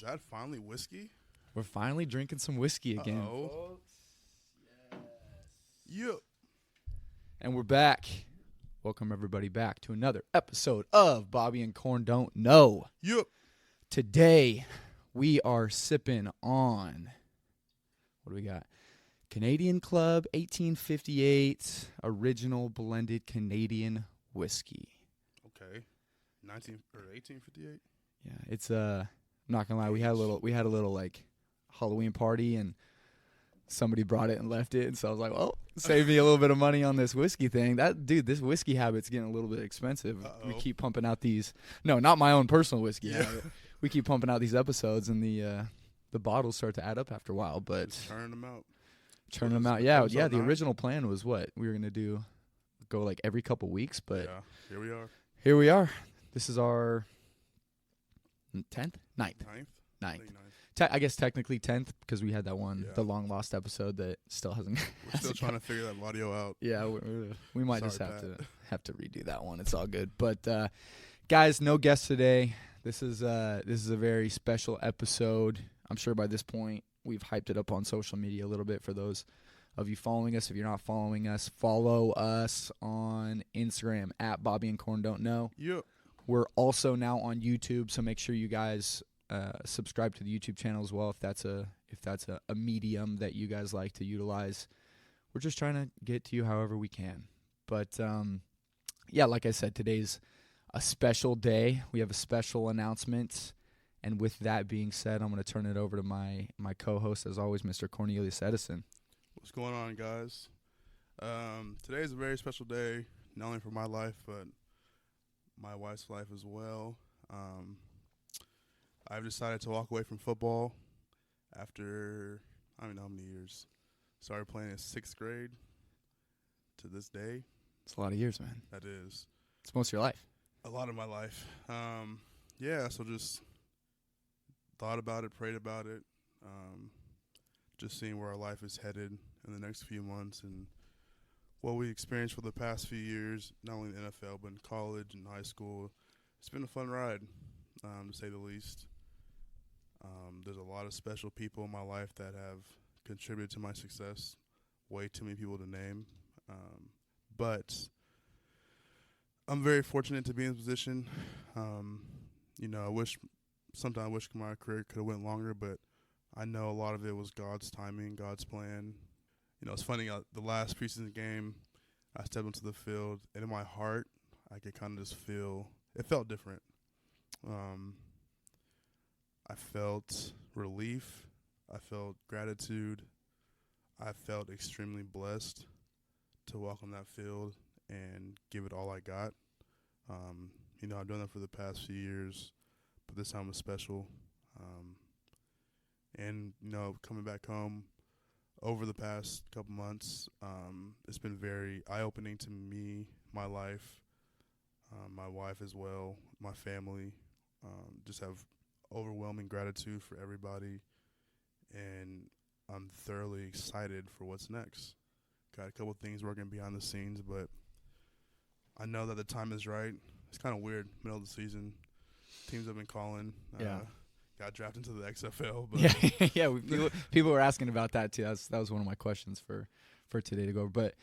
that finally whiskey? We're finally drinking some whiskey again. Uh-oh. Yep. And we're back. Welcome, everybody, back to another episode of Bobby and Corn Don't Know. Yep. Today, we are sipping on, what do we got? Canadian Club 1858 Original Blended Canadian Whiskey. Okay. 1858? Yeah, it's I'm not gonna lie, we had a little like Halloween party and somebody brought it and left it, and so I was like, well, save me a little bit of money on this whiskey thing. This whiskey habit's getting a little bit expensive. Uh-oh. We keep pumping out these, no, not my own personal whiskey Yeah. habit. We keep pumping out these episodes, and the bottles start to add up after a while, but Just turn them out. churning them out. Yeah, episode the 9? original plan was what? We were going to go like every couple weeks, but Yeah, here we are. here we are. This is our 10th? 9th. Ninth? 9th. I think ninth. I guess technically 10th because we had that one, Yeah. the long lost episode that still hasn't. We're still trying to figure that audio out. Yeah, we might just Sorry, have to redo that one. It's all good. But guys, no guests today. This is a very special episode. I'm sure by this point we've hyped it up on social media a little bit for those of you following us. If you're not following us, follow us on Instagram at Bobby and Corn Don't Know. Yep. We're also now on YouTube, so make sure you guys subscribe to the YouTube channel as well if that's a medium that you guys like to utilize. We're just trying to get to you however we can. But yeah, like I said, today's a special day. We have a special announcement. And with that being said, I'm going to turn it over to my co-host, as always, Mr. Cornelius Edison. What's going on, guys? Today is a very special day, not only for my life, but my wife's life as well. I've decided to walk away from football after, I don't know how many years. Started playing in 6th grade to this day. It's a lot of years, man. That is It's most of your life. a lot of my life. Yeah, so just thought about it, prayed about it, just seeing where our life is headed in the next few months and what we experienced for the past few years, not only in the NFL, but in college and high school. It's been a fun ride, to say the least. There's a lot of special people in my life that have contributed to my success. Way too many people to name. But I'm very fortunate to be in this position. I wish my career could have went longer, but I know a lot of it was God's timing, God's plan. It's funny, the last preseason game, I stepped onto the field, and in my heart, I could kind of just feel, it felt different. I felt relief. I felt gratitude. I felt extremely blessed to walk on that field and give it all I got. I've done that for the past few years, but this time was special. And coming back home over the past couple months, it's been very eye-opening to me, my life, my wife as well, my family. Just have overwhelming gratitude for everybody, and I'm thoroughly excited for what's next. Got a couple things working behind the scenes, but I know that the time is right. It's kind of weird, middle of the season. Teams have been calling. Yeah. Got drafted into the XFL. But Yeah, people were asking about that too. That was one of my questions for today to go over. But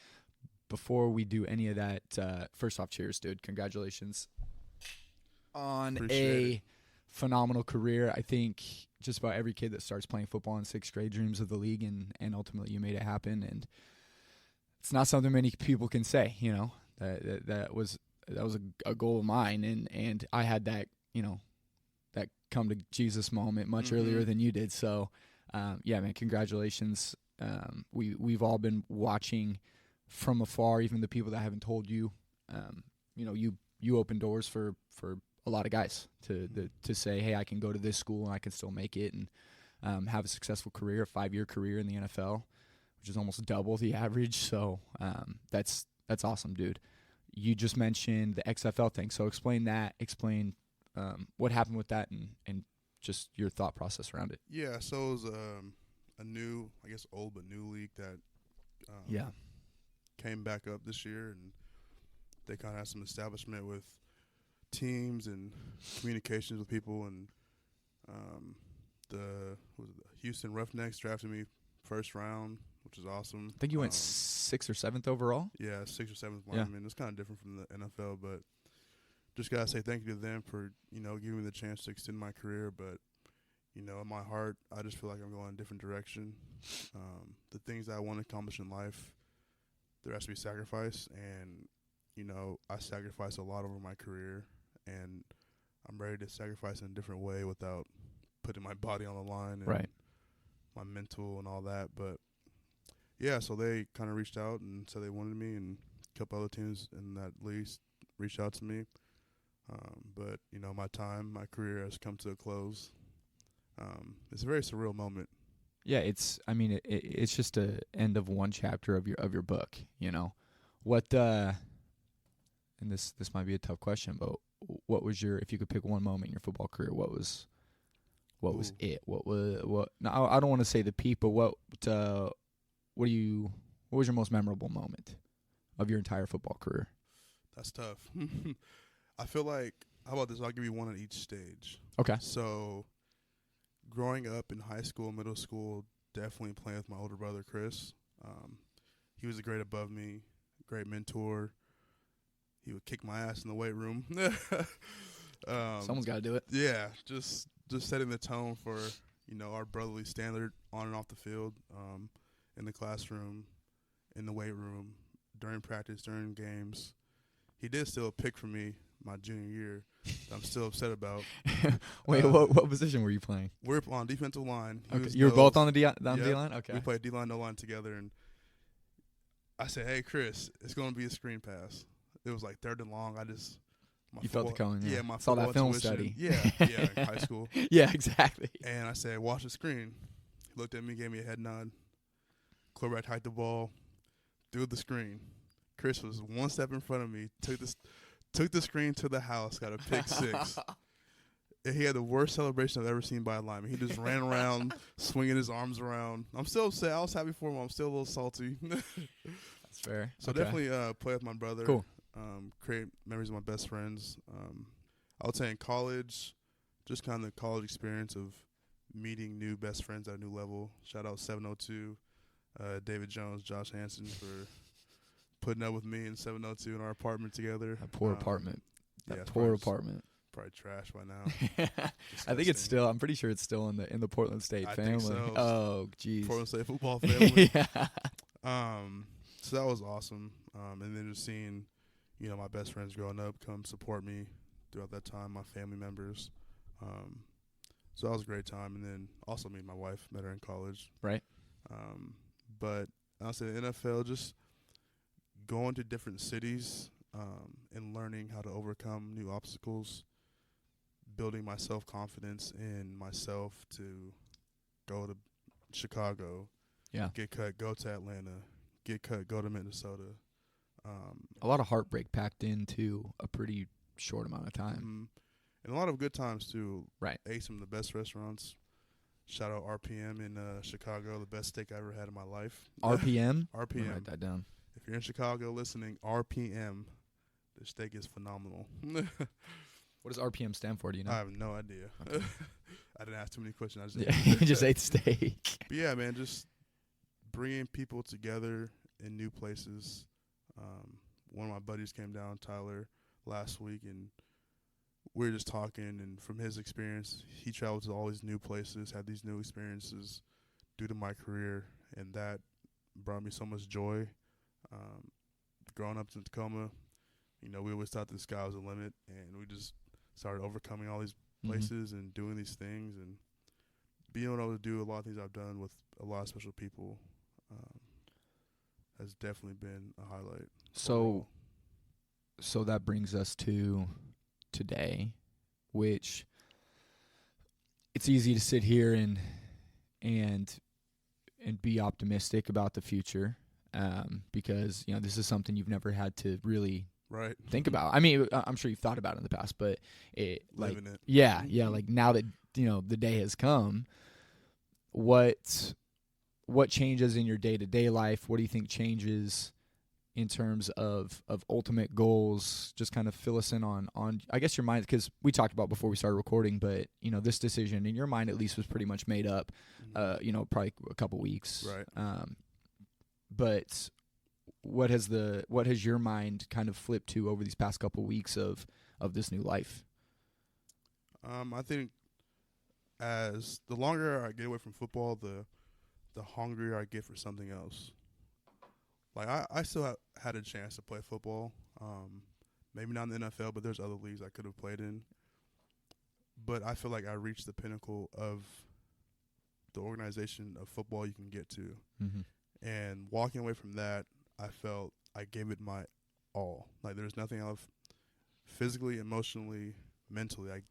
before we do any of that, first off, cheers, dude. Congratulations on Appreciate it. Phenomenal career. I think just about every kid that starts playing football in 6th grade dreams of the league, and ultimately you made it happen. And it's not something many people can say, that was a goal of mine, and I had that, that come to Jesus moment much earlier than you did. So, yeah, man, congratulations. We've all been watching from afar, even the people that haven't told you. You open doors for a lot of guys to say, hey, I can go to this school and I can still make it and have a successful career, a 5-year career in the NFL, which is almost double the average. So that's awesome, dude. You just mentioned the XFL thing, so explain that. Explain what happened with that and just your thought process around it. Yeah, so it was a new, I guess old but new league that came back up this year, and they kind of had some establishment with teams and communications with people, and the Houston Roughnecks drafted me first round, which is awesome. I think you went 6th or 7th overall. Yeah, 6th or 7th Yeah. lineman. It's kind of different from the NFL, but just gotta say thank you to them for giving me the chance to extend my career. But in my heart, I just feel like I'm going a different direction. The things that I want to accomplish in life, there has to be sacrifice, and I sacrificed a lot over my career, and I'm ready to sacrifice in a different way without putting my body on the line and Right. my mental and all that. But yeah, so they kind of reached out and said they wanted me, and a couple other teams in that league reached out to me. But my career has come to a close. It's a very surreal moment. Yeah, it's just a end of one chapter of your book, What and this might be a tough question, but what was if you could pick one moment in your football career, what was it? Now, I don't want to say the peak, but what was your most memorable moment of your entire football career? That's tough. I feel like, how about this? I'll give you one at each stage. Okay. So, growing up in high school, middle school, definitely playing with my older brother, Chris. He was a grade above me, great mentor. He would kick my ass in the weight room. Someone's got to do it. Yeah, just setting the tone for, our brotherly standard on and off the field, in the classroom, in the weight room, during practice, during games. He did steal a pick from me my junior year that I'm still upset about. Wait, what position were you playing? We're on defensive line. Okay. You were both on the D-line? Okay. We played D-line, no-line together, and I said, hey, Chris, it's going to be a screen pass. It was like 3rd and long. You felt it coming, yeah. My saw that film intuition. study. Yeah, in high school. Yeah, exactly. And I said, watch the screen. He looked at me, gave me a head nod. Quarterback hiked the ball, threw the screen. Chris was one step in front of me, took the screen to the house, got a pick 6. And he had the worst celebration I've ever seen by a lineman. He just ran around, swinging his arms around. I'm still upset. I was happy for him. I'm still a little salty. That's fair. So definitely play with my brother. Cool. Create memories with my best friends. I would say in college, just kind of the college experience of meeting new best friends at a new level. Shout out 702, David Jones, Josh Hansen for putting up with me in 702 in our apartment together. That poor apartment. That poor apartment. Probably trash by now. I think it's still. I'm pretty sure it's still in the Portland State family. Think so. Oh, geez. Portland State football family. Yeah. So that was awesome. And then just seeing, my best friends growing up come support me throughout that time. My family members. So that was a great time. And then also meeting my wife. Met her in college. Right. But I'll say the NFL, just going to different cities and learning how to overcome new obstacles. Building my self-confidence in myself to go to Chicago, get cut, go to Atlanta, get cut, go to Minnesota. A lot of heartbreak packed into a pretty short amount of time. And a lot of good times, too. Right. Ate some of the best restaurants. Shout out RPM in Chicago, the best steak I ever had in my life. RPM? RPM. Write that down. If you're in Chicago listening, RPM, the steak is phenomenal. What does RPM stand for? Do you know? I have no idea. Okay. I didn't ask too many questions. You just ate steak. But yeah, man, just bringing people together in new places. One of my buddies came down, Tyler, last week, and we were just talking. And from his experience, he traveled to all these new places, had these new experiences due to my career, and that brought me so much joy. Growing up in Tacoma, we always thought the sky was the limit, and we just started overcoming all these places and doing these things and being able to do a lot of things I've done with a lot of special people has definitely been a highlight. So that brings us to today, which it's easy to sit here and be optimistic about the future because this is something you've never had to really think about. I mean, I'm sure you've thought about it in the past, but living it. Yeah, like now that the day has come, what changes in your day-to-day life? What do you think changes in terms of ultimate goals? Just kind of fill us in on I guess your mind, because we talked about before we started recording, but this decision in your mind at least was pretty much made up. Probably a couple weeks. Right. But what has your mind kind of flipped to over these past couple weeks of this new life? I think as the longer I get away from football, the hungrier I get for something else. Like I still had a chance to play football. Maybe not in the NFL, but there's other leagues I could have played in. But I feel like I reached the pinnacle of the organization of football you can get to. Mm-hmm. And walking away from that, I felt I gave it my all. Like there's nothing else physically, emotionally, mentally. I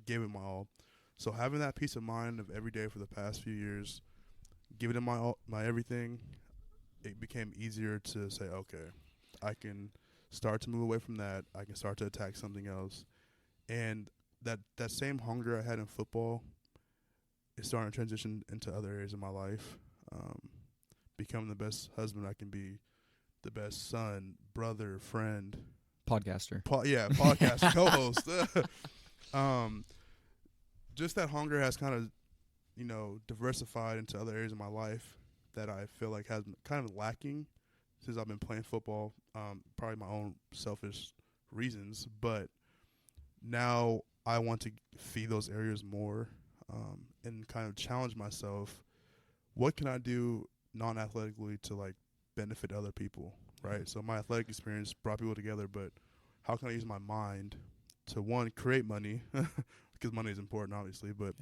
gave it my all. So having that peace of mind of every day for the past few years, giving it my all, my everything, it became easier to say, okay, I can start to move away from that. I can start to attack something else. And that same hunger I had in football is starting to transition into other areas of my life. Become the best husband I can be, the best son, brother, friend. Podcaster. Podcast co-host. Just that hunger has kind of, diversified into other areas of my life that I feel like has been kind of lacking since I've been playing football. Probably my own selfish reasons, but now I want to feed those areas more and kind of challenge myself. What can I do non-athletically to like benefit other people, right? So my athletic experience brought people together, but how can I use my mind to, one, create money, because money is important, obviously, but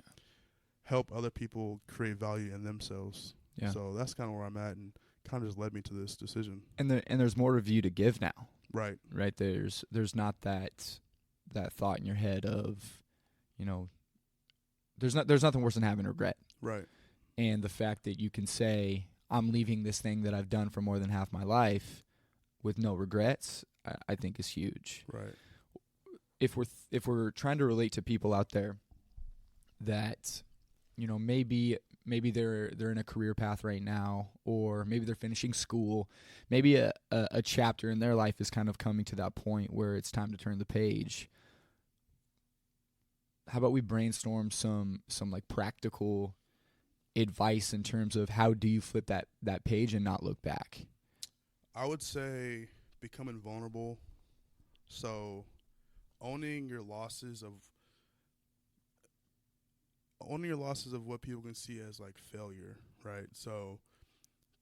help other people create value in themselves. Yeah. So that's kind of where I'm at, and kind of just led me to this decision. And there's more of you to give now. Right. Right. There's not that thought in your head of, there's nothing worse than having regret. Right. And the fact that you can say, I'm leaving this thing that I've done for more than half my life with no regrets, I think is huge. Right. If we're trying to relate to people out there that, maybe they're in a career path right now, or maybe they're finishing school, maybe a chapter in their life is kind of coming to that point where it's time to turn the page. How about we brainstorm some like practical advice in terms of how do you flip that page and not look back? I would say becoming vulnerable. So owning your losses of what people can see as like failure, right? So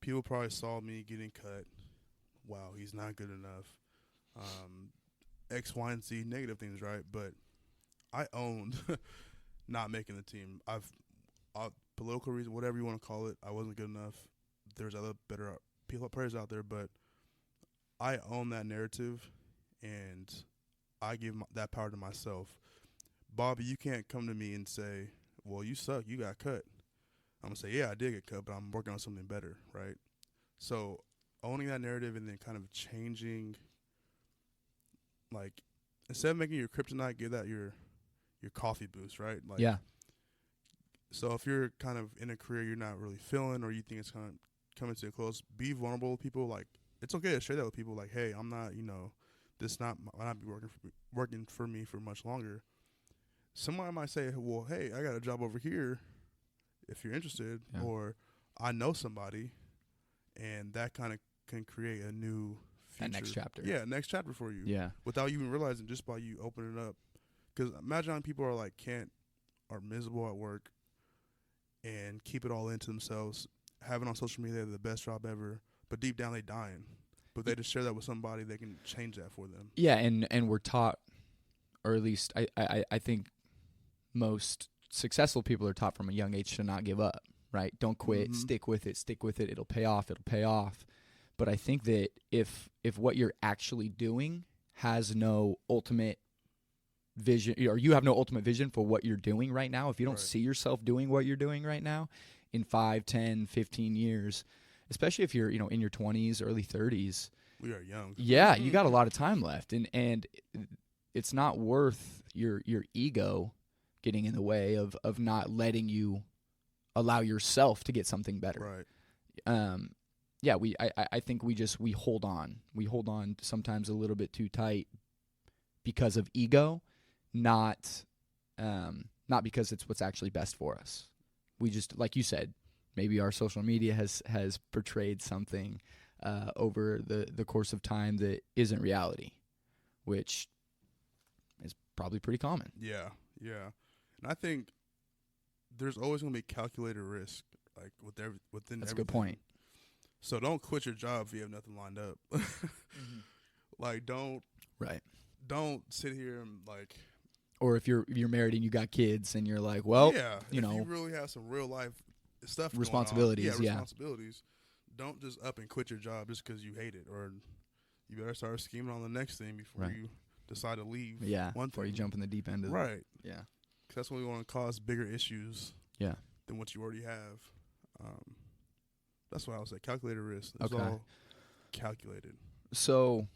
people probably saw me getting cut. Wow, he's not good enough. X, Y, and Z, negative things, right? But I owned not making the team. Political reason, whatever you want to call it, I wasn't good enough. There's other better players out there, but I own that narrative, and I give that power to myself. Bobby, you can't come to me and say, well, you suck, you got cut. I'm going to say, yeah, I did get cut, but I'm working on something better, right? So owning that narrative and then kind of changing, like, instead of making your kryptonite, give that your coffee boost, right? Like, yeah. So if you're kind of in a career you're not really feeling, or you think it's kind of coming to a close, be vulnerable with people. Like, it's okay to share that with people. Like, hey, I'm not, this might not be working for me for much longer. Somebody might say, well, hey, I got a job over here if you're interested, or I know somebody, and that kind of can create a new future. That next chapter. Yeah, next chapter for you. Yeah. Without you even realizing, just by you opening it up. Because imagine people are like are miserable at work and keep it all into themselves, having on social media they're the best job ever, but deep down they dying. But they just share that with somebody, they can change that for them. Yeah, and we're taught, or at least I think most successful people are taught from a young age to not give up, right? Don't quit, stick with it, it'll pay off. But I think that if what you're actually doing has no ultimate vision, or you have no ultimate vision for what you're doing right now, if you don't see yourself doing what you're doing right now in 5, 10, 15 years, especially if you're, in your 20s, early 30s. We are young. Yeah, you got a lot of time left, and it's not worth your ego getting in the way of not letting you allow yourself to get something better. Right. I think we hold on. We hold on sometimes a little bit too tight because of ego, not because it's what's actually best for us. We just, like you said, maybe our social media has portrayed something over the course of time that isn't reality, which is probably pretty common. Yeah. And I think there's always going to be calculated risk, like within That's everything. a good point. So don't quit your job if you have nothing lined up. Like don't sit here and like. Or if you're married and you got kids and you're like, well, if you really have some real life stuff responsibilities, going on, responsibilities. Don't just up and quit your job just because you hate it, or you better start scheming on the next thing before you decide to leave. Yeah, one before thing. you jump in the deep end of it. Right. Yeah. Because that's when we want to cause bigger issues. Yeah. Than what you already have. That's why I would say calculated risk. It's okay. all calculated. So,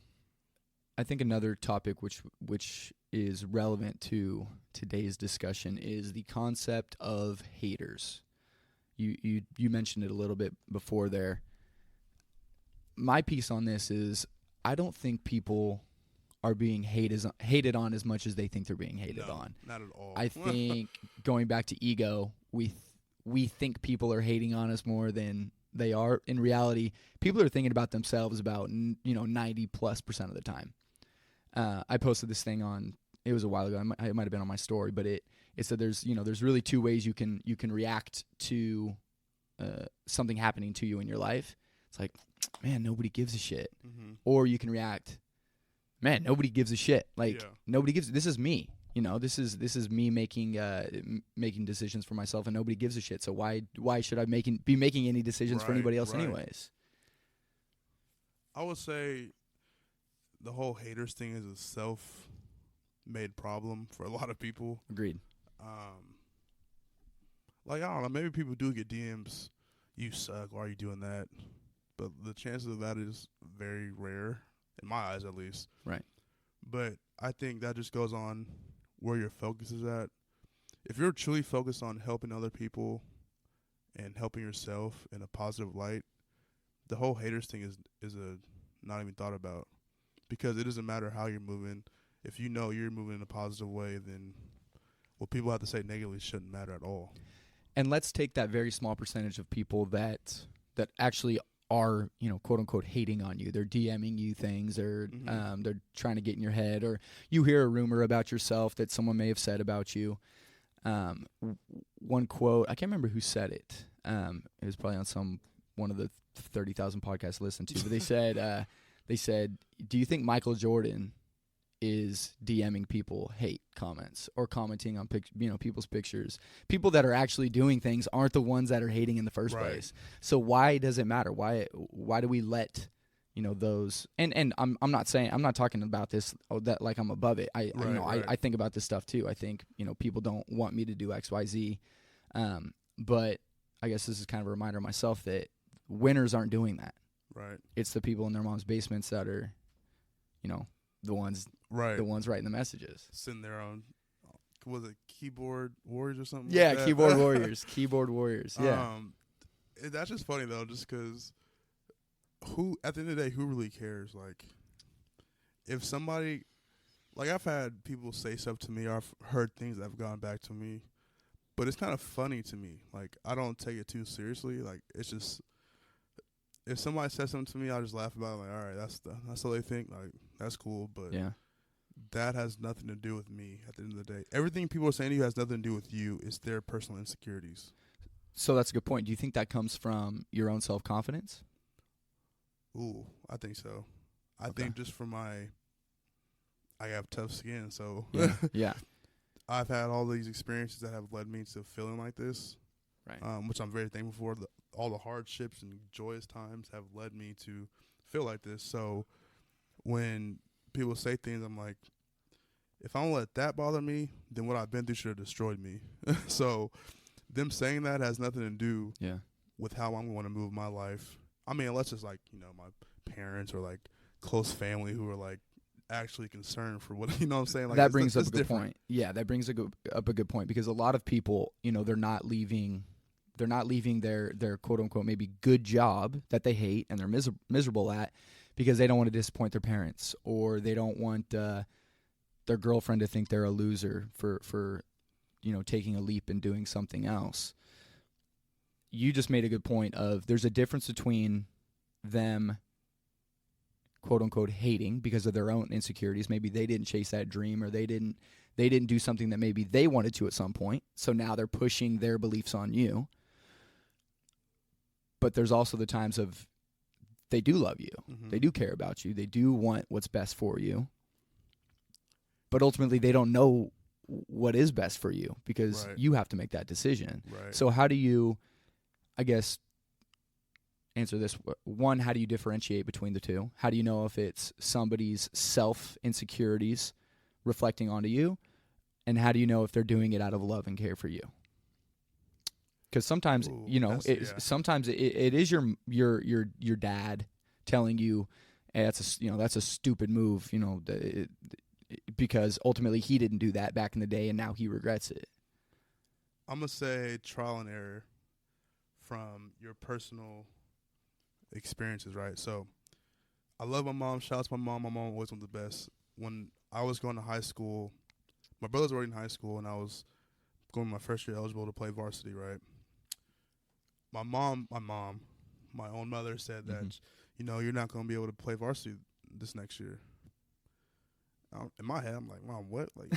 I think another topic which is relevant to today's discussion is the concept of haters. You mentioned it a little bit before there. My piece on this is I don't think people are being hated on as much as they think they're being hated on. Not at all. I think going back to ego, we think people are hating on us more than they are. In reality, people are thinking about themselves about 90+% of the time. I posted this thing on. It was a while ago. It might have been on my story, but it said there's really two ways you can react to something happening to you in your life. It's like, man, nobody gives a shit. Mm-hmm. Or you can react, man, nobody gives a shit. Like nobody gives. This is me. This is me making decisions for myself, and nobody gives a shit. So why should I be making any decisions for anybody else anyways? I would say the whole haters thing is a self-made problem for a lot of people. Agreed. Like, I don't know, maybe people do get DMs, you suck, why are you doing that? But the chances of that is very rare, in my eyes at least. Right. But I think that just goes on where your focus is at. If you're truly focused on helping other people and helping yourself in a positive light, the whole haters thing is not even thought about. Because it doesn't matter how you're moving. If you know you're moving in a positive way, then what people have to say negatively shouldn't matter at all. And let's take that very small percentage of people that actually are, quote unquote, hating on you. They're DMing you things, or they're trying to get in your head, or you hear a rumor about yourself that someone may have said about you. One quote, I can't remember who said it. It was probably on one of the 30,000 podcasts I listened to, but they said, do you think Michael Jordan is DMing people hate comments or commenting on people's pictures? People that are actually doing things aren't the ones that are hating in the first place. So why does it matter? Why do we let those? And I'm not talking about this that like I'm above it. I think about this stuff too. I think people don't want me to do XYZ, but I guess this is kind of a reminder of myself that winners aren't doing that. Right. It's the people in their mom's basements that are, the ones writing the messages. Sitting there on, was it keyboard warriors or something? Yeah, like that? keyboard warriors. Keyboard warriors. Yeah. That's just funny though, just because at the end of the day, who really cares? Like, if somebody, like, I've had people say stuff to me, or I've heard things that have gone back to me, but it's kind of funny to me. Like, I don't take it too seriously. Like, it's just, if somebody says something to me, I'll just laugh about it. Like, all right, that's what they think. Like, that's cool, but that has nothing to do with me at the end of the day. Everything people are saying to you has nothing to do with you. It's their personal insecurities. So that's a good point. Do you think that comes from your own self-confidence? Ooh, I think so. I think just from I have tough skin, so yeah. I've had all these experiences that have led me to feeling like this, right? Which I'm very thankful for. All the hardships and joyous times have led me to feel like this. So when people say things, I'm like, if I don't let that bother me, then what I've been through should have destroyed me. So them saying that has nothing to do with how I'm going to move my life. I mean, unless it's like, my parents or like close family who are like actually concerned for what, what I'm saying? Like, that brings up a good point. Yeah, that brings up a good point, because a lot of people, they're not leaving They're not leaving their quote unquote maybe good job that they hate and they're miserable at because they don't want to disappoint their parents, or they don't want their girlfriend to think they're a loser for taking a leap and doing something else. You just made a good point of there's a difference between them quote unquote hating because of their own insecurities. Maybe they didn't chase that dream, or they didn't do something that maybe they wanted to at some point. So now they're pushing their beliefs on you. But there's also the times of they do love you. Mm-hmm. They do care about you. They do want what's best for you. But ultimately they don't know what is best for you because you have to make that decision. Right. So how do you, I guess, answer this? One, how do you differentiate between the two? How do you know if it's somebody's self-insecurities reflecting onto you? And how do you know if they're doing it out of love and care for you? Because sometimes, sometimes it is your dad telling you, hey, that's a stupid move, because ultimately he didn't do that back in the day and now he regrets it. I'm going to say trial and error from your personal experiences, right? So I love my mom. Shout out to my mom. My mom always was the best. When I was going to high school, my brother's already in high school, and I was going my first year eligible to play varsity, right? My own mother said that, you're not going to be able to play varsity this next year. In my head, I'm like, Mom, what? Like,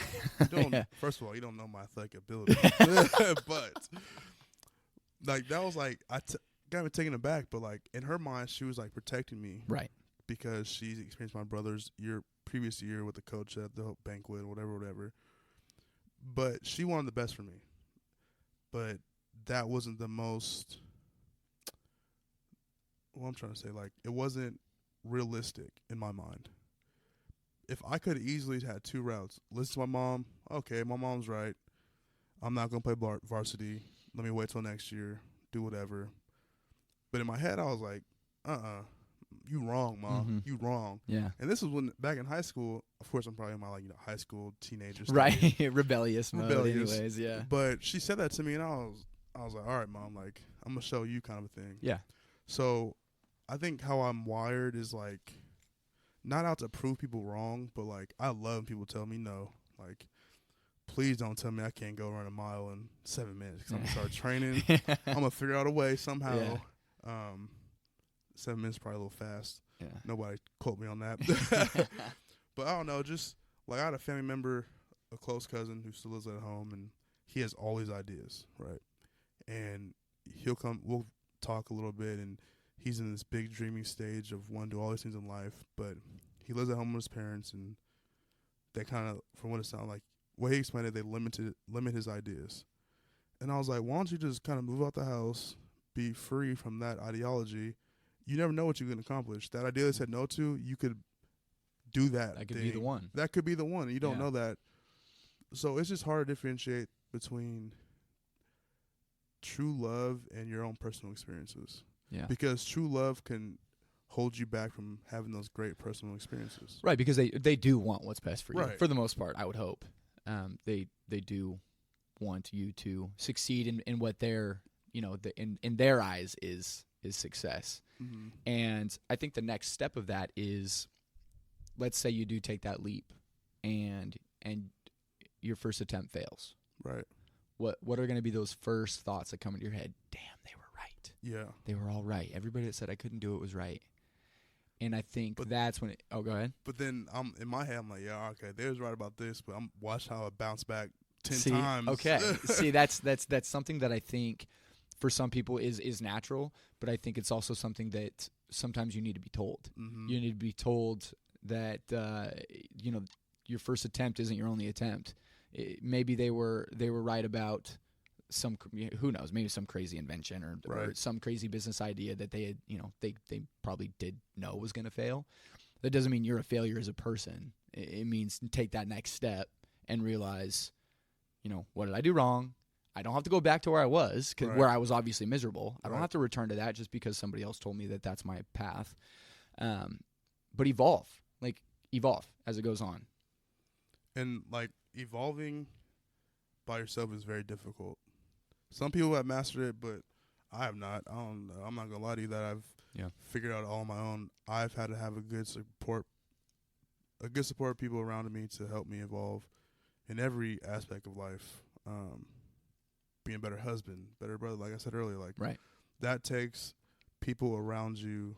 first of all, you don't know my athletic ability. But, like, that was, like, got me taken aback. But, like, in her mind, she was, like, protecting me. Right. Because she's experienced my brother's previous year with the coach at the banquet, whatever. But she wanted the best for me. But that wasn't the most, what I'm trying to say, like, it wasn't realistic in my mind. If I could have easily had two routes, listen to my mom, okay, my mom's right. I'm not going to play varsity. Let me wait till next year, do whatever. But in my head, I was like, you wrong, Mom. Mm-hmm. You wrong. Yeah. And this was when back in high school. Of course, I'm probably in my high school teenager stage. Right, rebellious mode. Anyways, yeah. But she said that to me, and I was like, all right, Mom, like I'm gonna show you kind of a thing. Yeah. So, I think how I'm wired is like, not out to prove people wrong, but like I love when people tell me no. Like, please don't tell me I can't go run a mile in 7 minutes because I'm gonna start training. I'm gonna figure out a way somehow. Yeah. 7 minutes is probably a little fast. Yeah. Nobody quote me on that. But I don't know, just like I had a family member, a close cousin who still lives at home, and he has all these ideas, right? And we'll talk a little bit, and he's in this big dreaming stage of wanting to do all these things in life, but he lives at home with his parents, and they kind of, from what it sounded like, what he explained it, they limit his ideas. And I was like, why don't you just kind of move out the house, be free from that ideology? You never know what you're going to accomplish. That idea they said no to, you could do that. That could be the one. That could be the one. You don't know that. So it's just hard to differentiate between true love and your own personal experiences. Yeah. Because true love can hold you back from having those great personal experiences. Right, because they do want what's best for you. Right. For the most part, I would hope. They do want you to succeed in what their, in their eyes is success. Mm-hmm. And I think the next step of that is, let's say you do take that leap and your first attempt fails. Right. What are going to be those first thoughts that come into your head? Damn, they were right. Yeah. They were all right. Everybody that said I couldn't do it was right. And I think that's when go ahead. But then in my head, I'm like, yeah, okay, they was right about this, but watch how it bounced back 10 times. Okay. See, that's something that I think for some people is natural, but I think it's also something that sometimes you need to be told. Mm-hmm. You need to be told that your first attempt isn't your only attempt. Maybe they were right about some, who knows, maybe some crazy invention or some crazy business idea that they had, they probably did know was going to fail. That doesn't mean you're a failure as a person. It means take that next step and realize, what did I do wrong? I don't have to go back to where I was, where I was obviously miserable. I don't have to return to that just because somebody else told me that that's my path. But evolve as it goes on. And like evolving by yourself is very difficult. Some people have mastered it, but I have not. I don't know. I'm not gonna lie to you that I've Yeah. figured out all on my own. I've had to have a good support of people around me to help me evolve in every aspect of life. Being a better husband, better brother, like I said earlier, like Right. that takes people around you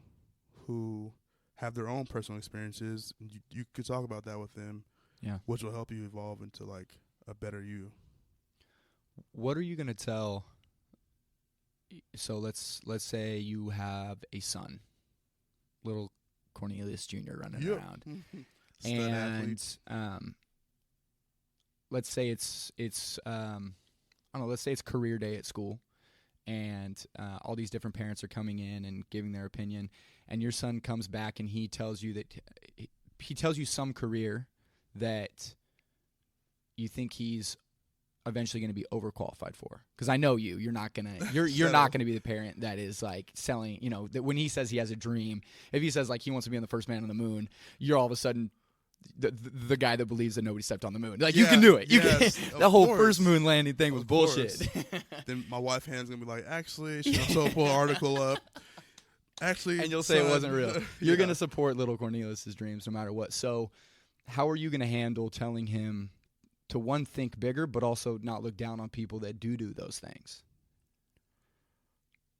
who have their own personal experiences. And you could talk about that with them, Yeah. which will help you evolve into like a better you. What are you going to tell? So let's say you have a son, little Cornelius Jr. running around, Stud athlete. and let's say it's I don't know. Let's say it's career day at school, and all these different parents are coming in and giving their opinion, and your son comes back and he tells you some career that you think he's eventually going to be overqualified for. Because I know you're not gonna you're not gonna be the parent that is like selling. You know, that when he says he has a dream, if he says like he wants to be on the first man on the moon, you're all of a sudden the guy that believes that nobody stepped on the moon. Like, you can do it. You can. The whole first moon landing thing was bullshit. Then my wife hand's gonna be like, actually, she'll pull an article up. Actually, and you'll say it wasn't real. You're gonna support little Cornelius's dreams no matter what. So, how are you gonna handle telling him to, one, think bigger, but also not look down on people that do those things?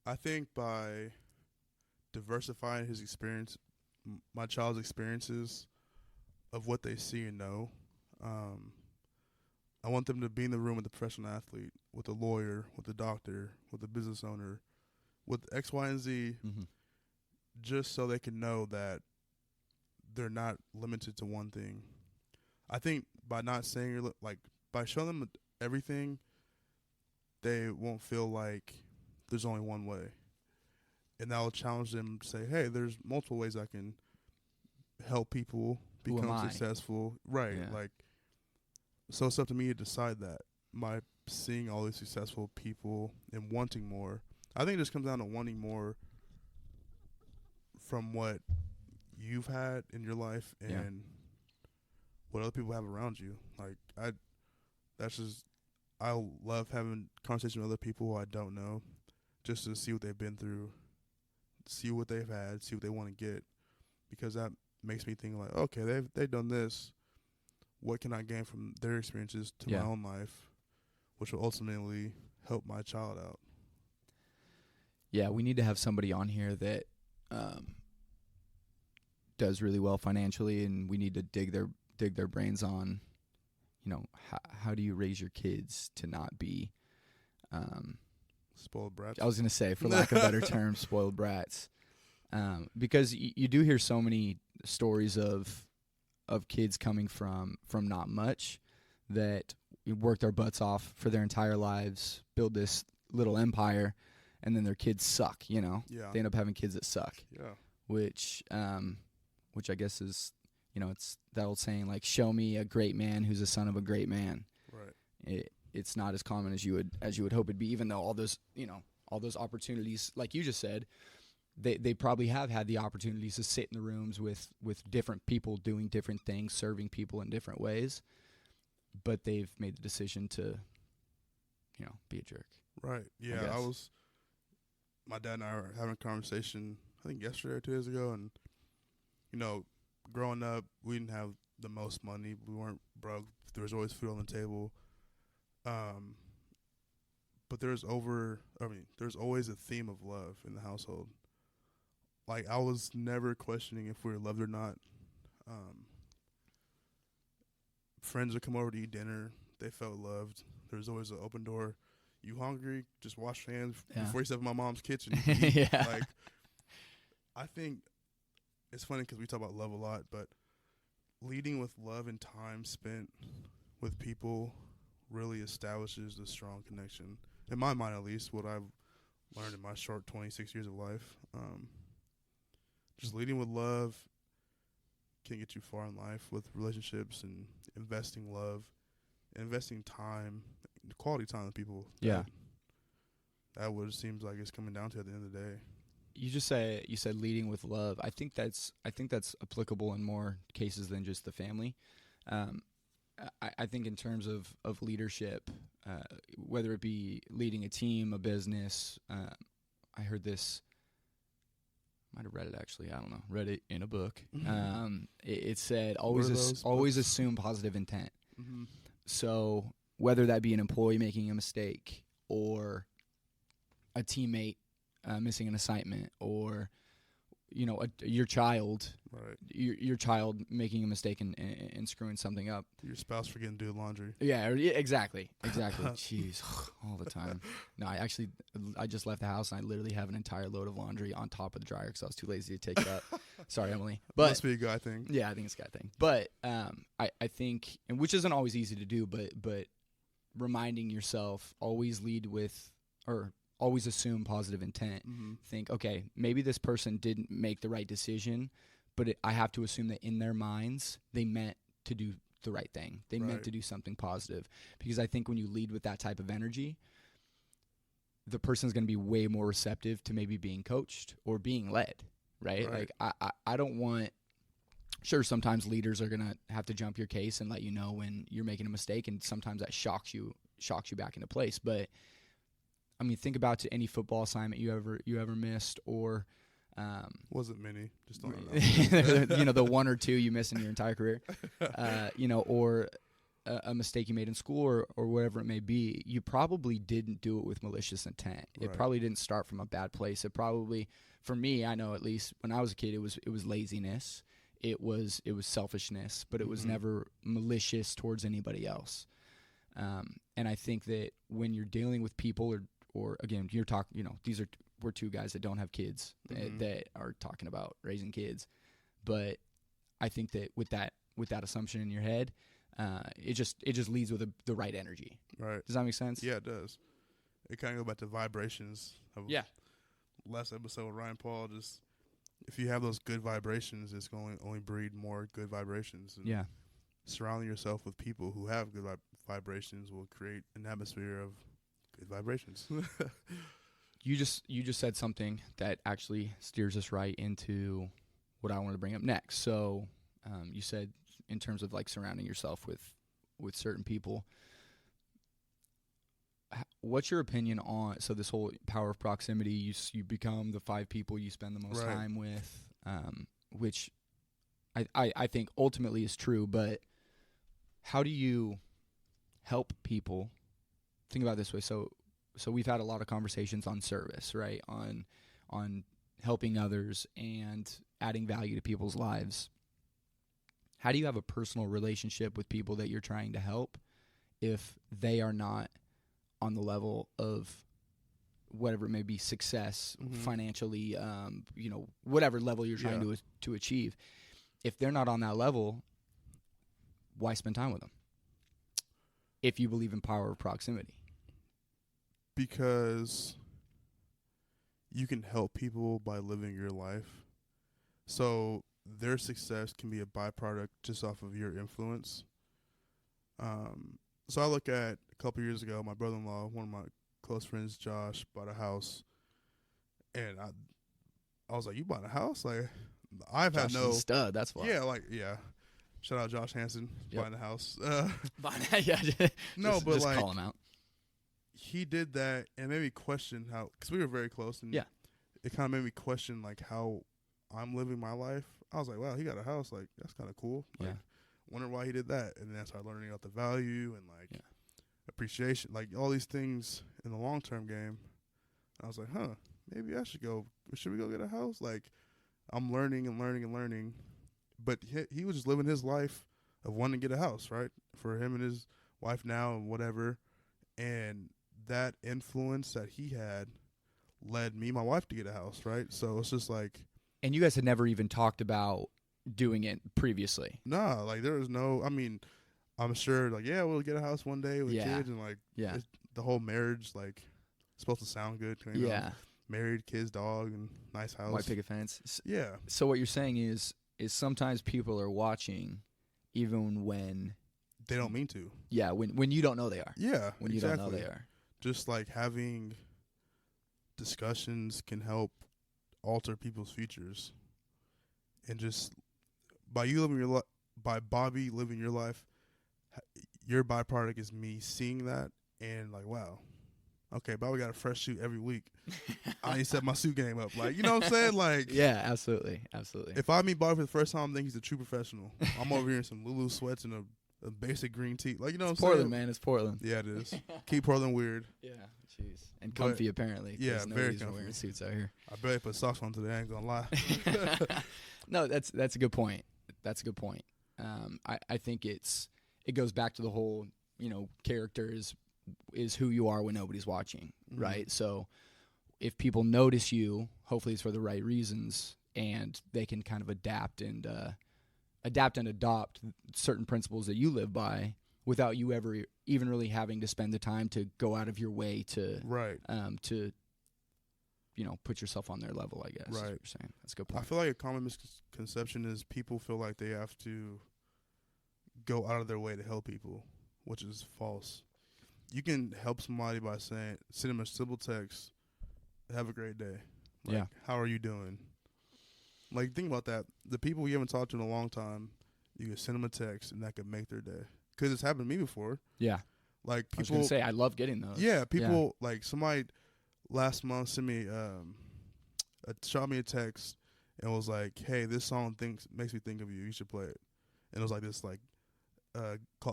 I think by diversifying his experience, my child's experiences of what they see and know, I want them to be in the room with a professional athlete, with a lawyer, with a doctor, with a business owner, with X, Y, and Z, just so they can know that they're not limited to one thing. I think by not saying, like, by showing them everything, they won't feel like there's only one way. And that will challenge them to say, hey, there's multiple ways I can help people become successful. Right. Yeah. Like, so it's up to me to decide that. My seeing all these successful people and wanting more, I think it just comes down to wanting more from what you've had in your life and what other people have around you. Like, I love having conversations with other people who I don't know, just to see what they've been through, see what they've had, see what they want to get, because that makes me think like, okay, they've done this. What can I gain from their experiences to my own life, which will ultimately help my child out? Yeah, we need to have somebody on here that does really well financially, and we need to dig their brains on, you know, how do you raise your kids to not be spoiled brats. I was going to say, for lack of a better term, spoiled brats, because you do hear so many stories of kids coming from not much, that work their butts off for their entire lives, build this little empire, and then their kids suck. You know, they end up having kids that suck. Yeah, which I guess is, you know, it's that old saying, like, show me a great man who's a son of a great man. Right. It's not as common as you would hope it'd be, even though all those opportunities, like you just said, they probably have had the opportunities to sit in the rooms with different people doing different things, serving people in different ways, but they've made the decision to, you know, be a jerk. Right. Yeah. My dad and I were having a conversation, I think yesterday or 2 days ago, and, you know, growing up, we didn't have the most money. We weren't broke. There was always food on the table. But there's always a theme of love in the household. Like, I was never questioning if we were loved or not. Friends would come over to eat dinner. They felt loved. There was always an open door. You hungry? Just wash your hands before you step in my mom's kitchen. Like, I think it's funny because we talk about love a lot, but leading with love and time spent with people really establishes a strong connection. In my mind, at least, what I've learned in my short 26 years of life. Just leading with love can get you far in life with relationships and investing love, investing time, quality time with people. That what it seems like it's coming down to at the end of the day. You said leading with love. I think that's applicable in more cases than just the family. I think in terms of leadership, whether it be leading a team, a business, I heard this. Might have read it actually. I don't know. Read it in a book. It said always assume positive intent. Mm-hmm. So whether that be an employee making a mistake or a teammate missing an assignment, or your child, right? Your child making a mistake and screwing something up. Your spouse forgetting to do laundry. Yeah, exactly. Jeez, all the time. No, I just left the house and I literally have an entire load of laundry on top of the dryer because I was too lazy to take it up. Sorry, Emily. But must be a guy thing. Yeah, I think it's a guy thing. But I think, and which isn't always easy to do, but reminding yourself, always always assume positive intent. Mm-hmm. Think, okay, maybe this person didn't make the right decision, but I have to assume that in their minds, they meant to do the right thing. They meant to do something positive. Because I think when you lead with that type of energy, the person's going to be way more receptive to maybe being coached or being led, right? Like, I don't want... Sure, sometimes leaders are going to have to jump your case and let you know when you're making a mistake, and sometimes that shocks you back into place. But I mean, think about any football assignment you ever missed, or wasn't many, just don't know. The one or two you missed in your entire career, or a mistake you made in school, or whatever it may be. You probably didn't do it with malicious intent. It probably didn't start from a bad place. It probably, for me, I know at least when I was a kid, it was laziness. It was selfishness, but it was never malicious towards anybody else. And I think that when you're dealing with people, or again, you're talking, we're two guys that don't have kids that are talking about raising kids, but I think that with that assumption in your head, it just leads with the right energy. Right. Does that make sense? Yeah, it does. It kind of go back to vibrations. Last episode with Ryan Paul, just if you have those good vibrations, it's going to only breed more good vibrations. And surrounding yourself with people who have good vibrations will create an atmosphere of good vibrations. You just said something that actually steers us right into what I wanted to bring up next. So you said in terms of like surrounding yourself with certain people. What's your opinion on this whole power of proximity? You become the 5 people you spend the most time with, which I think ultimately is true. But how do you help people? Think about it this way. So we've had a lot of conversations on service, right? On helping others and adding value to people's lives. How do you have a personal relationship with people that you're trying to help if they are not on the level of whatever it may be, success, financially, whatever level you're trying to achieve? If they're not on that level, why spend time with them? If you believe in power of proximity. Because you can help people by living your life. So their success can be a byproduct just off of your influence. So I look at a couple years ago, my brother-in-law, one of my close friends, Josh, bought a house. And I was like, you bought a house? Like, I've Josh had no... is a stud, that's why. Yeah. Shout out Josh Hansen, buying a house. No, but just like, call him out. He did that and made me question how, because we were very close, and it kind of made me question like how I'm living my life. I was like, wow, he got a house, like that's kind of cool. Like, wonder why he did that, and then I started learning about the value and like appreciation, like all these things in the long term game. I was like, maybe I should go. Should we go get a house? Like, I'm learning and learning and learning, but he was just living his life of wanting to get a house, right, for him and his wife now and whatever, and that influence that he had led me and my wife to get a house, right? So it's just like... And you guys had never even talked about doing it previously? Nah, like there was no... I mean, I'm sure, like, we'll get a house one day with kids, and like the whole marriage, like, supposed to sound good. You know, married, kids, dog, and nice house. White picket fence. Yeah. So what you're saying is sometimes people are watching even when... They don't mean to. Yeah, when you don't know they are. Yeah, when you don't know they are. Just like having discussions can help alter people's futures, and just by you living your life, by Bobby living your life, your byproduct is me seeing that and like, wow, Okay, but we got a fresh suit every week. I need to set my suit game up. Like, you know what I'm saying? Like, Yeah, absolutely. If I meet Bobby for the first time, I think he's a true professional. I'm over here in some Lulu sweats and a basic green tee. Like, you know what I'm saying? Portland, man. It's Portland. Yeah, it is. Keep Portland weird. Yeah, jeez. And comfy, apparently. Yeah, very comfy. Wearing suits out here. I barely put socks on today. I ain't gonna lie. No, that's a good point. That's a good point. I think it goes back to the whole, character is who you are when nobody's watching, right? So if people notice you, hopefully it's for the right reasons, and they can kind of adapt and adopt certain principles that you live by without you ever even really having to spend the time to go out of your way to put yourself on their level, I guess. Right. Is what you're saying. That's a good point. I feel like a common misconception is people feel like they have to go out of their way to help people, which is false. You can help somebody by send them a simple text, have a great day. Like, yeah. How are you doing? Like, think about that. The people you haven't talked to in a long time, you can send them a text, and that could make their day. Because it's happened to me before. Yeah. Like, people, I was going to say, I love getting those. Yeah, people, like, somebody last month sent me, shot me a text, and was like, hey, this song makes me think of you. You should play it. And it was like this, like,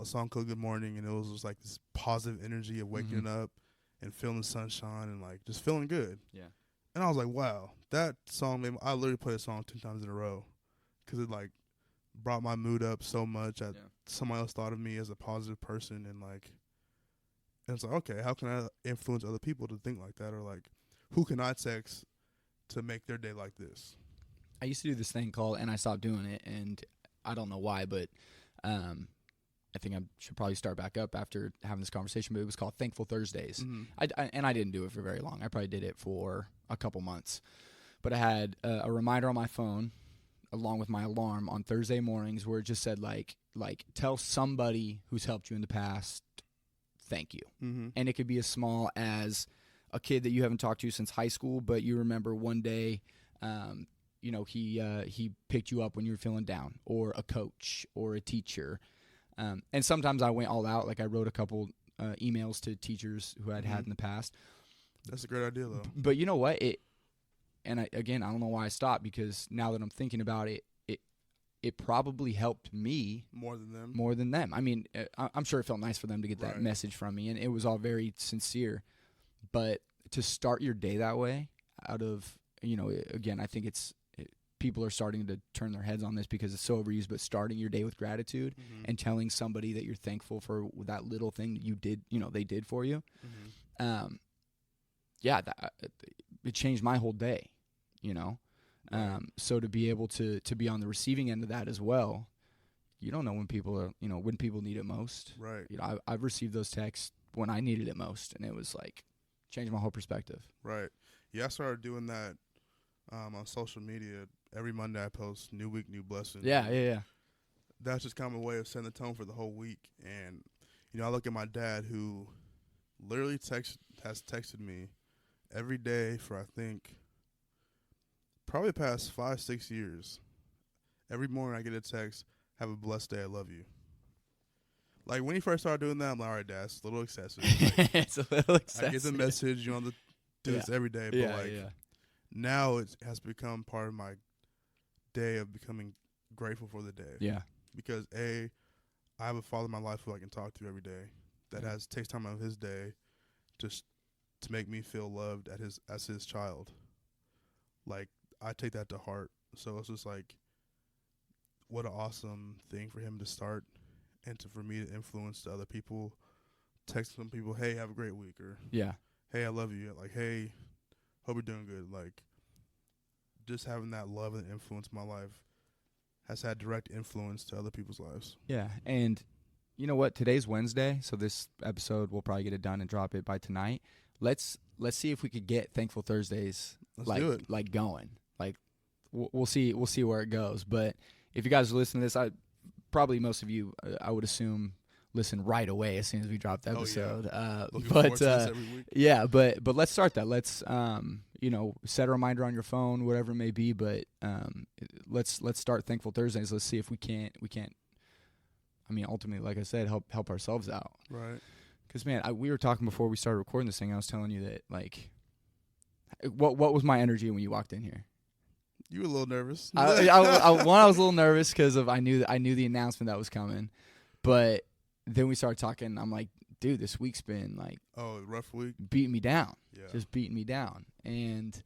song called Good Morning, and it was just like this positive energy of waking up and feeling the sunshine and like just feeling good. Yeah. And I was like, wow, that song I literally played a song 10 times in a row because it like brought my mood up so much that somebody else thought of me as a positive person, and it's like, okay, how can I influence other people to think like that, or like who can I text to make their day like this? I used to do this thing called, and I stopped doing it, and I don't know why, but I think I should probably start back up after having this conversation, but it was called Thankful Thursdays. I didn't do it for very long. I probably did it for a couple months. But I had a reminder on my phone along with my alarm on Thursday mornings where it just said, like tell somebody who's helped you in the past, thank you. And it could be as small as a kid that you haven't talked to since high school, but you remember one day he picked you up when you were feeling down, or a coach or a teacher. And sometimes I went all out. Like I wrote a couple emails to teachers who I'd had in the past. That's a great idea, though. But you know what? I don't know why I stopped, because now that I'm thinking about it, it probably helped me more than them. I mean, I'm sure it felt nice for them to get that message from me, and it was all very sincere. But to start your day that way, out of again, I think people are starting to turn their heads on this because it's so overused, but starting your day with gratitude and telling somebody that you're thankful for that little thing that you did, they did for you. It changed my whole day, so to be able to be on the receiving end of that as well, you don't know when people are, when people need it most. Right. I've received those texts when I needed it most, and it was like changed my whole perspective. Right. Yeah. I started doing that on social media. Every Monday I post new week, new blessings. Yeah. That's just kind of a way of setting the tone for the whole week. And, I look at my dad, who literally has texted me every day for, I think, probably the past 5-6 years. Every morning I get a text, have a blessed day, I love you. Like, when he first started doing that, I'm like, all right, Dad, it's a little excessive. Like, it's a little excessive. I get the message, you don't do this every day. But, now it has become part of my day of becoming grateful for the day. Yeah. Because I have a father in my life who I can talk to every day that takes time out of his day just to make me feel loved as his child. Like, I take that to heart. So it's just like, what an awesome thing for him to start, and for me to influence to other people, text some people, hey, have a great week, or hey, I love you. Like, hey, hope you're doing good. Like, just having that love and influence in my life has had direct influence to other people's lives. Yeah, and you know what? Today's Wednesday, so this episode we'll probably get it done and drop it by tonight. Let's see if we could get Thankful Thursdays going. Like, we'll see where it goes. But if you guys are listening to this, probably most of you, I would assume, listen right away as soon as we drop the episode. But let's start that. Let's set a reminder on your phone, whatever it may be. But let's start Thankful Thursdays. Let's see if we can't. I mean, ultimately, like I said, help ourselves out. Right. Because, man, we were talking before we started recording this thing. I was telling you that, like, what was my energy when you walked in here? You were a little nervous. I was a little nervous because I knew the announcement that was coming. But then we started talking. I'm like, dude, this week's been, like, rough week. Beating me down. Yeah. Just beating me down. And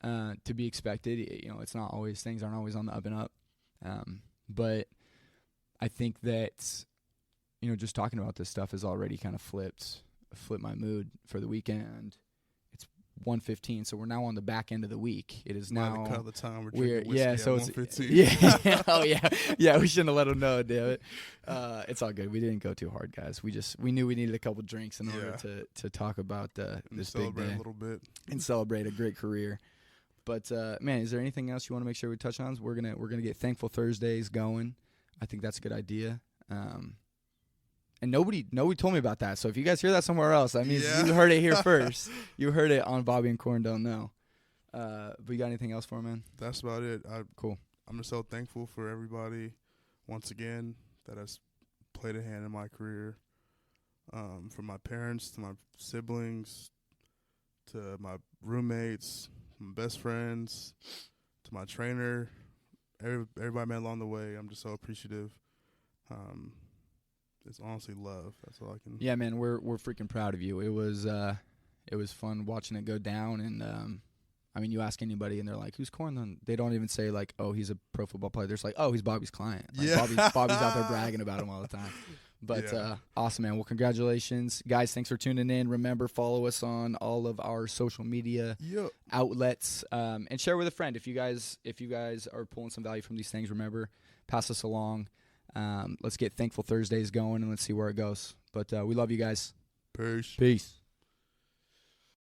to be expected, it's not always, things aren't always on the up and up. But I think that, just talking about this stuff has already kind of flipped my mood for the weekend. It's 1:15, so we're now on the back end of the week. It is now. Cut the time. We're yeah, so it's 1:15. yeah. Oh yeah. We shouldn't have let them know, damn it. It's all good. We didn't go too hard, guys. We knew we needed a couple drinks in order to talk about this big day, a little bit, and celebrate a great career. But man, is there anything else you want to make sure we touch on? We're gonna get Thankful Thursdays going. I think that's a good idea. And nobody told me about that. So if you guys hear that somewhere else, that means you heard it here first. You heard it on Bobby and Corn Don't Know. But you got anything else for me, man? That's about it. Cool. I'm just so thankful for everybody, once again, that has played a hand in my career. From my parents to my siblings to my roommates, my best friends, to my trainer, everybody met along the way. I'm just so appreciative. It's honestly love. That's all I can. Yeah, man, we're freaking proud of you. It was fun watching it go down, and I mean, you ask anybody, and they're like, "Who's Corn?" They don't even say like, "Oh, he's a pro football player." They're just like, "Oh, he's Bobby's client." Like, Bobby's out there bragging about him all the time. But awesome, man. Well, congratulations, guys. Thanks for tuning in. Remember, follow us on all of our social media outlets, and share with a friend. If you guys are pulling some value from these things, remember, pass us along. Let's get Thankful Thursdays going, and let's see where it goes. But we love you guys. Peace. Peace.